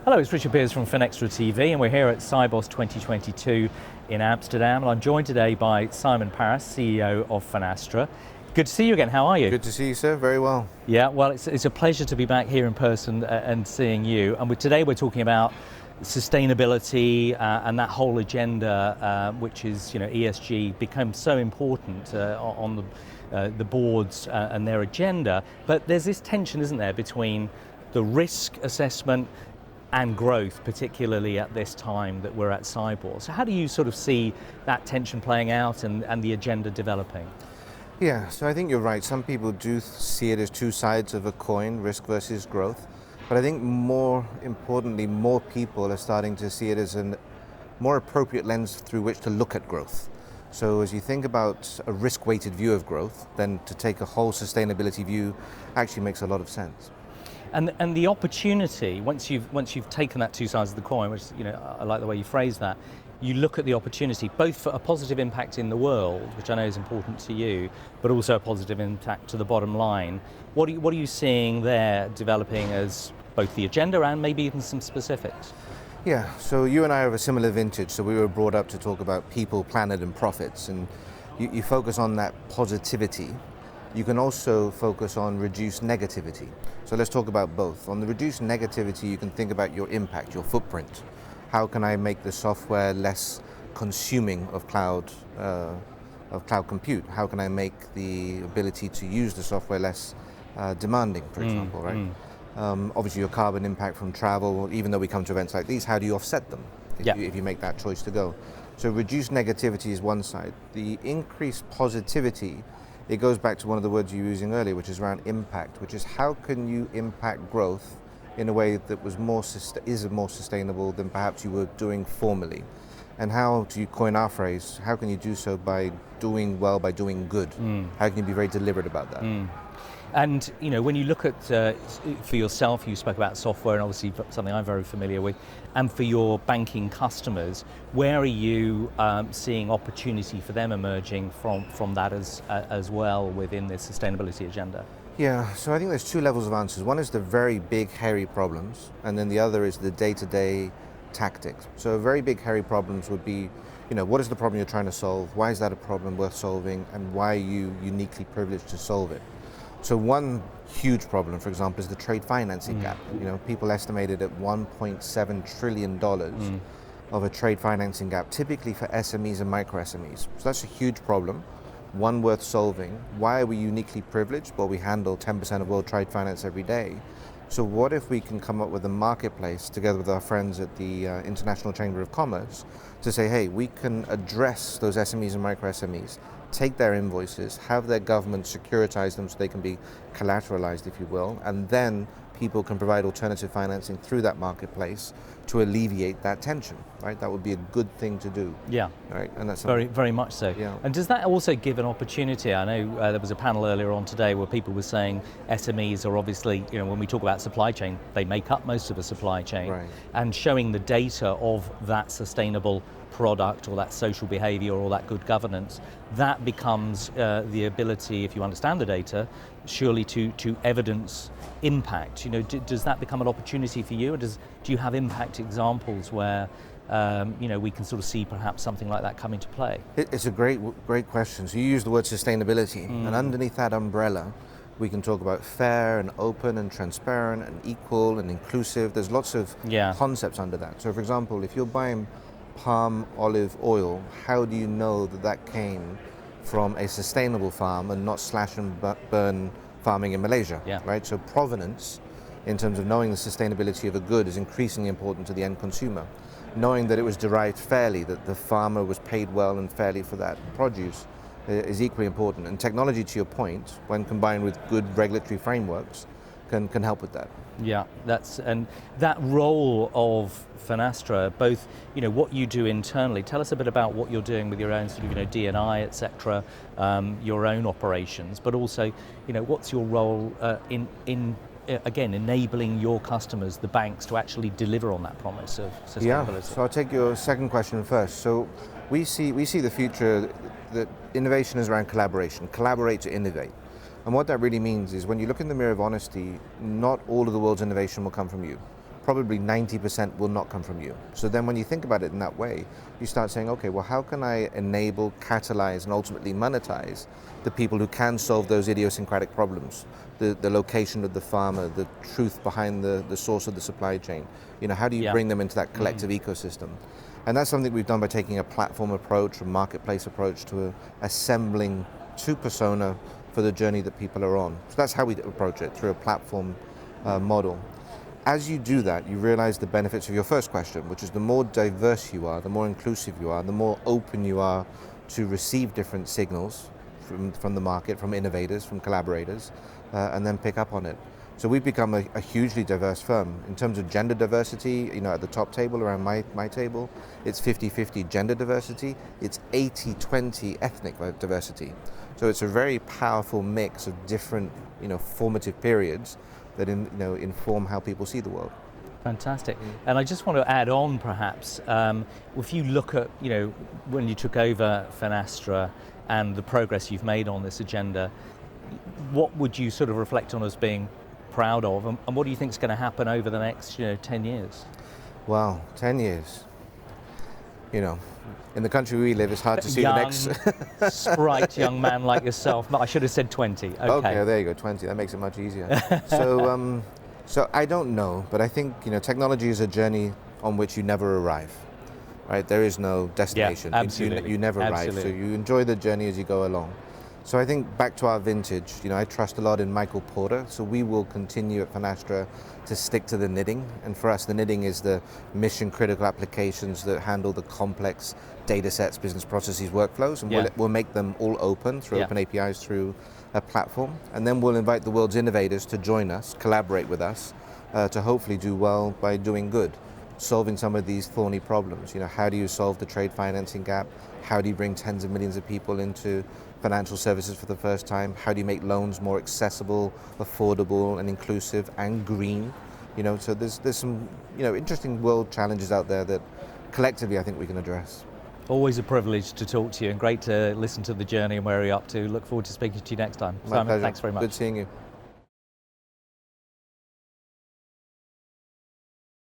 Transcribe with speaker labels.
Speaker 1: Hello, it's Richard Pears from FinextraTV, and we're here at Sibos 2022 in Amsterdam, and I'm joined today by Simon Paris, CEO of Finastra. Good to see you again. How are you?
Speaker 2: Good to see you, sir. Very well.
Speaker 1: Yeah, well, it's a pleasure to be back here in person and seeing you. And today we're talking about sustainability and that whole agenda, which is, ESG, becomes so important on the boards and their agenda. But there's this tension, isn't there, between the risk assessment and growth, particularly at this time that we're at Sibos. So how do you sort of see that tension playing out and the agenda developing?
Speaker 2: Yeah, so I think you're right. Some people do see it as two sides of a coin, risk versus growth. But I think more importantly, more people are starting to see it as a more appropriate lens through which to look at growth. So as you think about a risk-weighted view of growth, then to take a whole sustainability view actually makes a lot of sense.
Speaker 1: And the opportunity, once you've taken that two sides of the coin, which I like the way you phrase that, you look at the opportunity both for a positive impact in the world, which I know is important to you, but also a positive impact to the bottom line. What are you seeing there developing as both the agenda and maybe even some specifics?
Speaker 2: Yeah, so you and I are of a similar vintage, so we were brought up to talk about people, planet and profits, and you focus on that positivity. You can also focus on reduced negativity. So let's talk about both. On the reduced negativity, you can think about your impact, your footprint. How can I make the software less consuming of cloud compute? How can I make the ability to use the software less demanding, for example, right? Obviously your carbon impact from travel, even though we come to events like these, how do you offset them if you make that choice to go? So reduced negativity is one side. The increased positivity, it goes back to one of the words you were using earlier, which is around impact, which is how can you impact growth in a way that is more sustainable than perhaps you were doing formerly. And how, to coin our phrase, how can you do so by doing well, by doing good? How can you be very deliberate about that?
Speaker 1: And when you look at, for yourself, you spoke about software, and obviously something I'm very familiar with, and for your banking customers, where are you seeing opportunity for them emerging from that as well within this sustainability agenda?
Speaker 2: Yeah, so I think there's two levels of answers. One is the very big, hairy problems, and then the other is the day-to-day tactics. So very big, hairy problems would be, what is the problem you're trying to solve? Why is that a problem worth solving? And why are you uniquely privileged to solve it? So one huge problem, for example, is the trade financing gap. People estimated at $1.7 trillion of a trade financing gap, typically for SMEs and micro SMEs. So that's a huge problem, one worth solving. Why are we uniquely privileged? Well, we handle 10% of world trade finance every day. So what if we can come up with a marketplace together with our friends at the International Chamber of Commerce to say, hey, we can address those SMEs and micro SMEs, take their invoices, have their government securitize them so they can be collateralized, if you will, and then people can provide alternative financing through that marketplace to alleviate that tension, right? That would be a good thing to do.
Speaker 1: Yeah,
Speaker 2: right? And that's
Speaker 1: very, very much so.
Speaker 2: Yeah.
Speaker 1: And does that also give an opportunity? I know there was a panel earlier on today where people were saying SMEs are obviously, when we talk about supply chain, they make up most of the supply chain,
Speaker 2: right.
Speaker 1: And showing the data of that sustainable product or that social behavior or that good governance, that becomes the ability, if you understand the data, surely to evidence impact. Does that become an opportunity for you, or do you have impact examples where we can sort of see perhaps something like that come into play?
Speaker 2: It's a great question. So you use the word sustainability, and underneath that umbrella, we can talk about fair and open and transparent and equal and inclusive. There's lots of concepts under that. So for example, if you're buying palm olive oil, how do you know that came from a sustainable farm and not slash and burn farming in Malaysia, right? So provenance, in terms of knowing the sustainability of a good, is increasingly important to the end consumer. Knowing that it was derived fairly, that the farmer was paid well and fairly for that produce, is equally important. And technology, to your point, when combined with good regulatory frameworks, can help with that.
Speaker 1: Yeah, and that role of Finastra, both what you do internally. Tell us a bit about what you're doing with your own sort of D&I, etc., your own operations, but also what's your role in again enabling your customers, the banks, to actually deliver on that promise of sustainability.
Speaker 2: Yeah, so I'll take your second question first. So we see the future that innovation is around collaboration. Collaborate to innovate. And what that really means is when you look in the mirror of honesty, not all of the world's innovation will come from you. probably 90% will not come from you. So then when you think about it in that way, you start saying, okay, well, how can I enable, catalyze, and ultimately monetize the people who can solve those idiosyncratic problems? The location of the farmer, the truth behind the source of the supply chain. You know, how do you bring them into that collective ecosystem? And that's something we've done by taking a platform approach, a marketplace approach to assembling to persona for the journey that people are on. So that's how we approach it, through a platform model. As you do that, you realize the benefits of your first question, which is the more diverse you are, the more inclusive you are, the more open you are to receive different signals from the market, from innovators, from collaborators, and then pick up on it. So we've become a hugely diverse firm. In terms of gender diversity, you know, at the top table, around my table, it's 50-50 gender diversity, it's 80-20 ethnic diversity. So it's a very powerful mix of different, you know, formative periods that inform how people see the world.
Speaker 1: Fantastic. And I just want to add on, perhaps, if you look at, you know, when you took over Finastra and the progress you've made on this agenda, what would you sort of reflect on as being proud of, and what do you think is going to happen over the next, 10 years?
Speaker 2: Wow, 10 years. You know, in the country we live, it's hard to see the next.
Speaker 1: Sprite young man like yourself. I should have said 20.
Speaker 2: Okay, there you go, 20. That makes it much easier. So I don't know, but I think, you know, technology is a journey on which you never arrive. Right? There is no destination.
Speaker 1: Yeah, absolutely.
Speaker 2: You never arrive. So you enjoy the journey as you go along. So I think back to our vintage, you know, I trust a lot in Michael Porter, so we will continue at Finastra to stick to the knitting. And for us, the knitting is the mission critical applications that handle the complex data sets, business processes, workflows, and we'll make them all open through open APIs, through a platform. And then we'll invite the world's innovators to join us, collaborate with us, to hopefully do well by doing good, solving some of these thorny problems. You know, how do you solve the trade financing gap? How do you bring tens of millions of people into financial services for the first time? How do you make loans more accessible, affordable, and inclusive, and green? You know, so there's some, you know, interesting world challenges out there that collectively I think we can address.
Speaker 1: Always a privilege to talk to you, and great to listen to the journey and where you're up to. Look forward to speaking to you next time.
Speaker 2: My
Speaker 1: Simon,
Speaker 2: pleasure.
Speaker 1: thanks very much.
Speaker 2: Good seeing you.